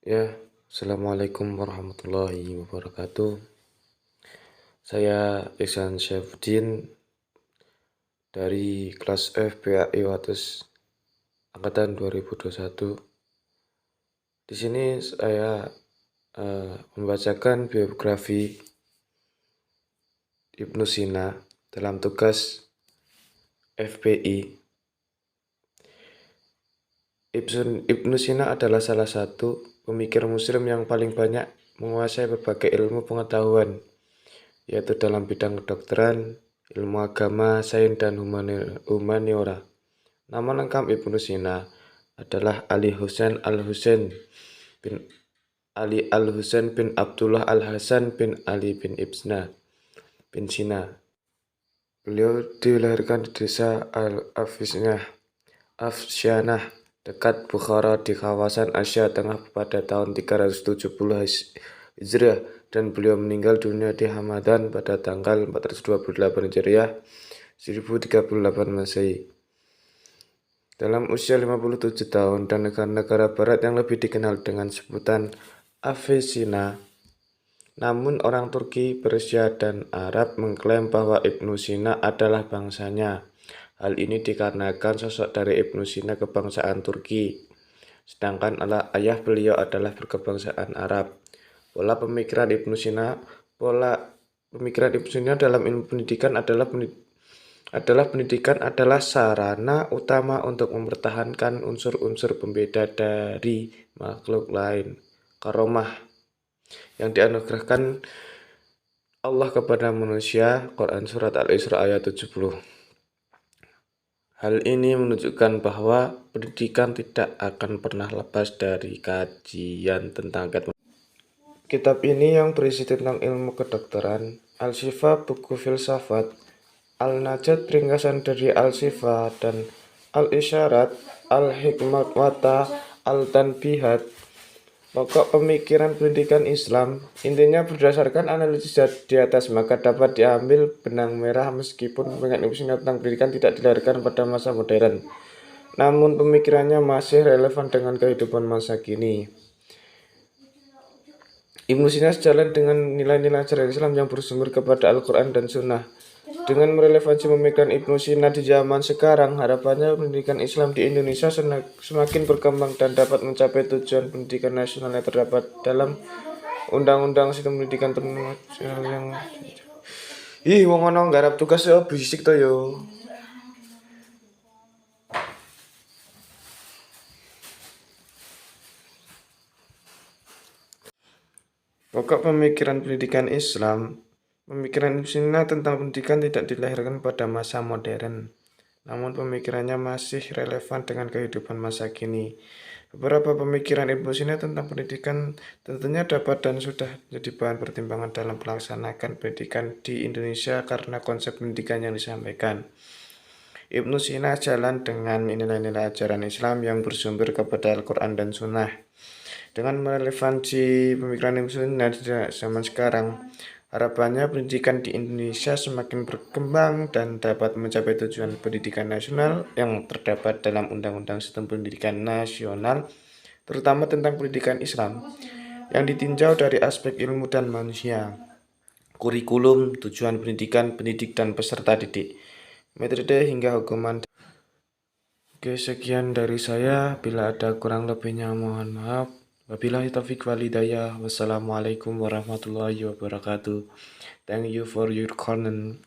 Ya, Assalamualaikum warahmatullahi wabarakatuh. Saya Ihsan Syafudin dari kelas F PAI Wates angkatan 2021. Di sini saya membacakan biografi Ibnu Sina dalam tugas FPI. Ibnu Sina adalah salah satu pemikir muslim yang paling banyak menguasai berbagai ilmu pengetahuan, yaitu dalam bidang kedokteran, ilmu agama, sains, dan humaniora. Nama lengkap Ibnu Sina adalah Ali Husain al-Husain bin Ali al-Husain bin Abdullah al-Hasan bin Ali bin bin Sina. Beliau dilahirkan di desa Afsyanah dekat Bukhara di kawasan Asia Tengah pada tahun 370 Hijriah, dan beliau meninggal dunia di Hamadan pada tanggal 428 Hijriah 1038 Masehi. Dalam usia 57 tahun dan negara-negara barat yang lebih dikenal dengan sebutan Avicenna. Namun orang Turki, Persia, dan Arab mengklaim bahwa Ibnu Sina adalah bangsanya. Hal ini dikarenakan sosok dari Ibnu Sina kebangsaan Turki, sedangkan ayah beliau adalah berkebangsaan Arab. Pola pemikiran Ibnu Sina dalam ilmu pendidikan pendidikan adalah sarana utama untuk mempertahankan unsur-unsur pembeda dari makhluk lain, karomah yang dianugerahkan Allah kepada manusia. Quran Surat Al-Isra ayat 70. Hal ini menunjukkan bahwa pendidikan tidak akan pernah lepas dari kajian tentang kitab ini yang berisi tentang ilmu kedokteran, Al-Syifa buku filsafat, Al-Najat ringkasan dari Al-Syifa, dan Al-Isyarat, Al-Hikmata, Al-Tanbihat. Pokok pemikiran pendidikan Islam intinya berdasarkan analisis di atas, maka dapat diambil benang merah meskipun pemikiran Ibnu Sina tentang pendidikan tidak dilahirkan pada masa modern, namun pemikirannya masih relevan dengan kehidupan masa kini. Ibnu Sina sejalan dengan nilai-nilai ajaran Islam yang bersumber kepada Al-Quran dan Sunnah. Dengan merelevansi pemikiran Ibnu Sina di zaman sekarang, harapannya pendidikan Islam di Indonesia semakin berkembang dan dapat mencapai tujuan pendidikan nasional yang terdapat dalam Undang-Undang Sistem Pendidikan Nasional yang... wong ono nggarap tugas yo berisik to yo. Pokok pemikiran pendidikan Islam. Pemikiran Ibnu Sina tentang pendidikan tidak dilahirkan pada masa modern, namun pemikirannya masih relevan dengan kehidupan masa kini. Beberapa pemikiran Ibnu Sina tentang pendidikan tentunya dapat dan sudah menjadi bahan pertimbangan dalam melaksanakan pendidikan di Indonesia karena konsep pendidikan yang disampaikan. Ibnu Sina jalan dengan nilai-nilai ajaran Islam yang bersumber kepada Al-Quran dan Sunnah. Dengan merelevansi pemikiran Ibnu Sina di zaman sekarang, harapannya pendidikan di Indonesia semakin berkembang dan dapat mencapai tujuan pendidikan nasional yang terdapat dalam Undang-Undang Sistem Pendidikan Nasional, terutama tentang pendidikan Islam, yang ditinjau dari aspek ilmu dan manusia, kurikulum, tujuan pendidikan, pendidik dan peserta didik, metode hingga hukuman. Oke, sekian dari saya. Bila ada kurang lebihnya mohon maaf. Wabillahi taufiq wal hidayah. Wassalamualaikum warahmatullahi wabarakatuh. Thank you for your comment.